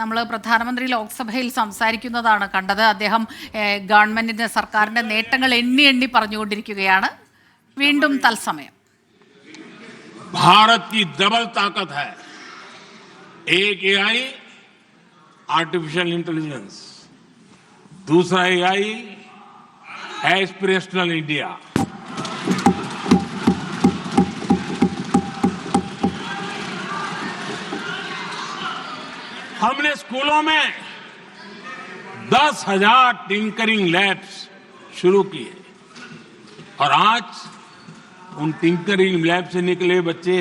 നമ്മൾ പ്രധാനമന്ത്രി ലോക്സഭയിൽ സംസാരിക്കുന്നതാണ് കണ്ടത്. അദ്ദേഹം ഗവൺമെന്റിന്റെ സർക്കാരിന്റെ നേട്ടങ്ങൾ എണ്ണി എണ്ണി പറഞ്ഞുകൊണ്ടിരിക്കുകയാണ്. വീണ്ടും തത്സമയം. भारत की डबल ताकत है, एक एआई आर्टिफिशियल इंटेलिजेंस, दूसरा एआई एस्पिरेशनल इंडिया। हमने स्कूलों में 10,000 टिंकरिंग लैब्स शुरू किए और आज उन टिंकरिंग लैब से निकले बच्चे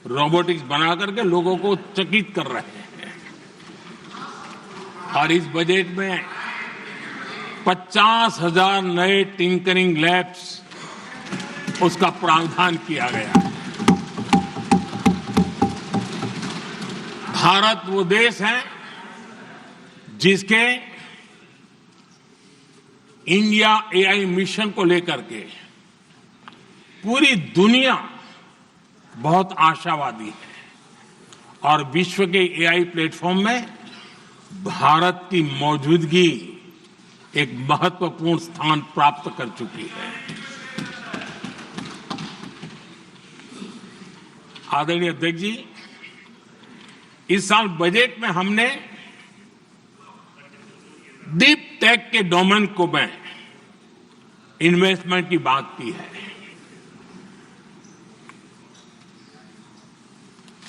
रोबोटिक्स बना करके लोगों को चकित कर रहे हैं। और इस बजट में 50,000 नए टिंकरिंग लैब्स उसका प्रावधान किया गया है। भारत वो देश है जिसके इंडिया एआई मिशन को लेकर के पूरी दुनिया बहुत आशावादी है और विश्व के एआई प्लेटफॉर्म में भारत की मौजूदगी एक महत्वपूर्ण स्थान प्राप्त कर चुकी है। आदरणीय अध्यक्ष जी, इस साल बजट में हमने डीप टेक के डोमेन को में इन्वेस्टमेंट की बात की है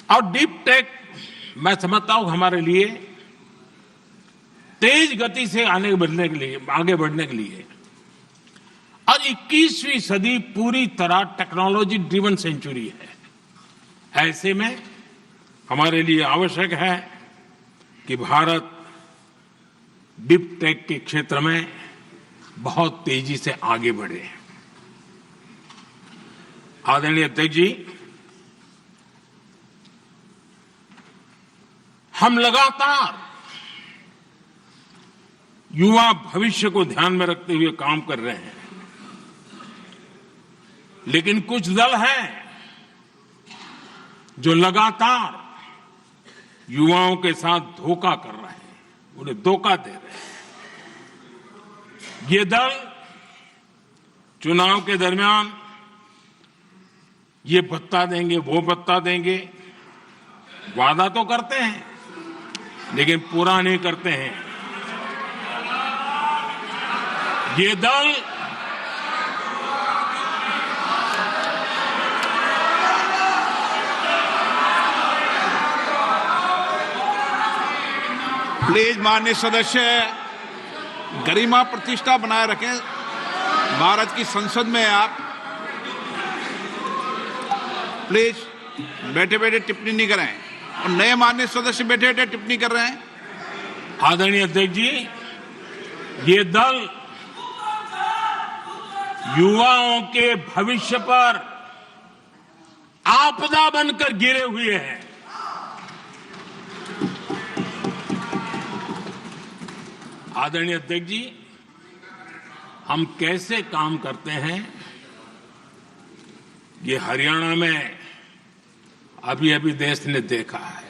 और डीप टेक मैं समझता हूं हमारे लिए तेज गति से आगे बढ़ने के लिए और 21वीं सदी पूरी तरह टेक्नोलॉजी ड्रिवन सेंचुरी है। ऐसे में हमारे लिए आवश्यक है कि भारत डीप टेक के क्षेत्र में बहुत तेजी से आगे बढ़े। आदरणीय अध्यक्ष जी, हम लगातार युवा भविष्य को ध्यान में रखते हुए काम कर रहे हैं, लेकिन कुछ दल हैं जो लगातार युवाओं के साथ धोखा कर रहे हैं, उन्हें धोखा दे रहे हैं। ये दल चुनाव के दरमियान ये भत्ता देंगे, वो भत्ता देंगे, वादा तो करते हैं लेकिन पूरा नहीं करते हैं। ये दल प्लीज माननीय सदस्य गरिमा प्रतिष्ठा बनाए रखें। भारत की संसद में आप प्लीज बैठे बैठे टिप्पणी नहीं करें और नए माननीय सदस्य बैठे बैठे टिप्पणी कर रहे हैं। आदरणीय अध्यक्ष जी, ये दल युवाओं के भविष्य पर आपदा बनकर गिरे हुए हैं। आदरणीय अध्यक्ष जी, हम कैसे काम करते हैं ये हरियाणा में अभी अभी देश ने देखा है।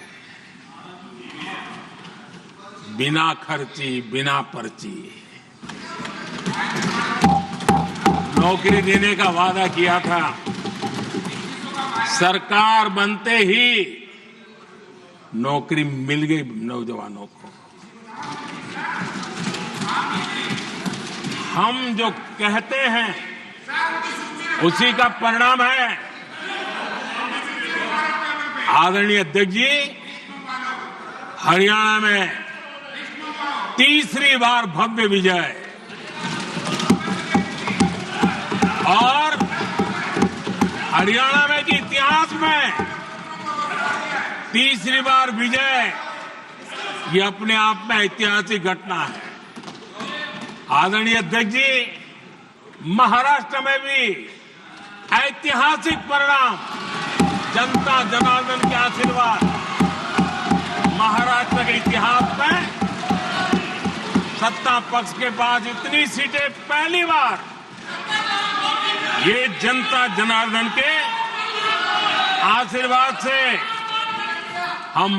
बिना खर्ची, बिना पर्ची नौकरी देने का वादा किया था, सरकार बनते ही नौकरी मिल गई नौजवानों को। हम जो कहते हैं उसी का परिणाम है। आदरणीय अध्यक्ष जी, हरियाणा में तीसरी बार भव्य विजय और हरियाणा में के इतिहास में तीसरी बार विजय, ये अपने आप में ऐतिहासिक घटना है। आदरणीय अध्यक्ष जी, महाराष्ट्र में भी ऐतिहासिक परिणाम, जनता जनार्दन के आशीर्वाद। महाराष्ट्र के इतिहास में सत्ता पक्ष के पास इतनी सीटें पहली बार, ये जनता जनार्दन के आशीर्वाद से हम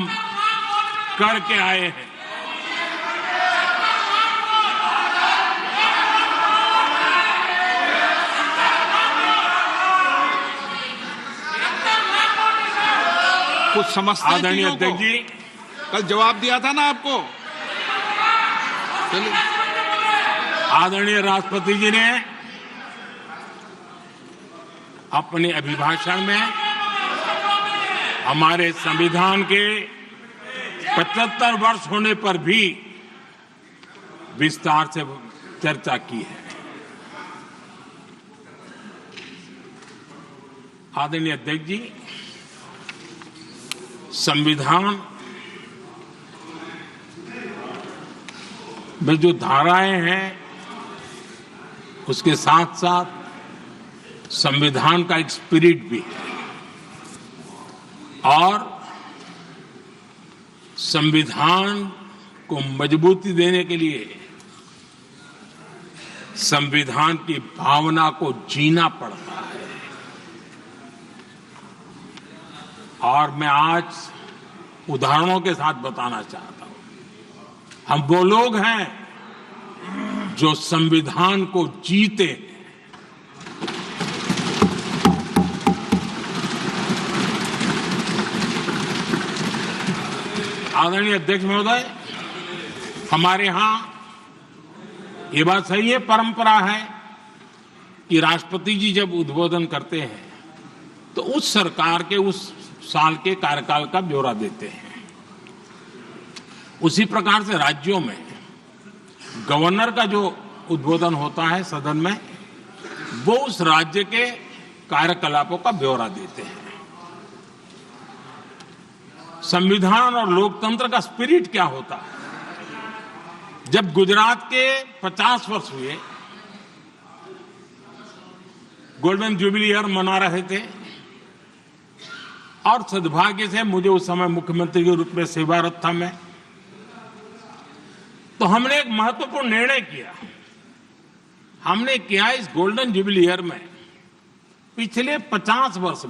करके आए हैं। कुछ समझते हैं आदरणीय चीजों को? अध्यक्ष जी, कल जवाब दिया था ना आपको। चलिए। आदरणीय राष्ट्रपति जी ने अपने अभिभाषण में हमारे संविधान के 75 वर्ष होने पर भी विस्तार से चर्चा की है। आदरणीय अध्यक्ष जी, संविधान में जो धाराएं हैं उसके साथ साथ संविधान का एक स्पिरिट भी है और संविधान को मजबूती देने के लिए संविधान की भावना को जीना पड़ता है। और मैं आज उदाहरणों के साथ बताना चाहता हूं। हम वो लोग हैं जो संविधान को जीते हैं। आदरणीय अध्यक्ष महोदय, हमारे यहां ये बात सही है, परंपरा है कि राष्ट्रपति जी जब उद्बोधन करते हैं तो उस सरकार के उस साल के कार्यकाल का ब्यौरा देते हैं। उसी प्रकार से राज्यों में गवर्नर का जो उद्बोधन होता है सदन में, वो उस राज्य के कार्यकलापों का ब्यौरा देते हैं। संविधान और लोकतंत्र का स्पिरिट क्या होता है? जब गुजरात के 50 वर्ष हुए, गोल्डन जुबली ईयर मना रहे थे और सद्भाग्य से मुझे उस समय मुख्यमंत्री के रूप में सेवारत था मैं, तो हमने एक महत्वपूर्ण निर्णय किया। हमने किया इस गोल्डन जुबली ईयर में पिछले 50 वर्ष